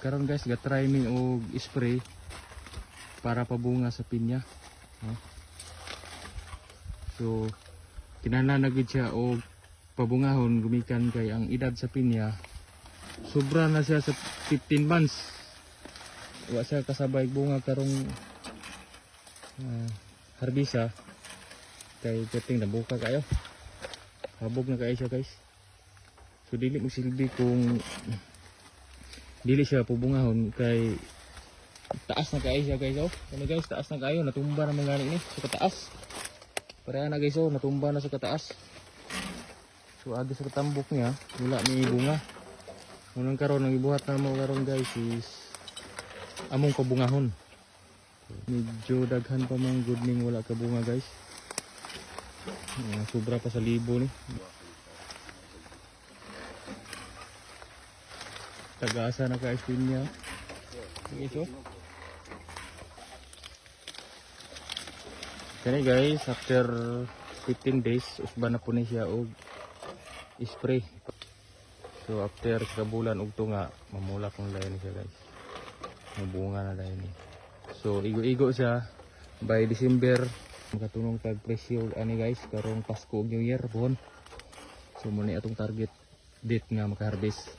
karon guys gatry mi og spray para pabunga sa pinya. So kinahanglan na gid siya og pabungahon gumikan kay ang edad sa pinya sobra na siya sa 15 months. Wa siya kasabay bunga karong harbisa kay kating nabuka kayo. Habog na kayo siya guys. So dili mo silbi kung dili siya pabungahon kay taas na kayo siya guys. Oh, kani guys taas na kayo, natumba na mga ni sa kataas. Pareha na guys, oh, natumba na sa kataas. So agi sa katambok niya, wala may bunga. Unang karon ang ibuhat na mo karon guys is among pabungahon. Medyo daghan pa mang good ning wala ka bunga guys. Sobra pa sa libo ni. Tagasa na ka spin niya. Okay, so. Kani guys, after 15 days usba na po ni siya og spray. So after sa bulan og tunga mamula kong lain siya guys. Mabunga na lain ni. So igo-igo siya by December makatunong tag presyo ani guys karong Pasko ug New Year buhon. So muna atong target date nga maka-harvest.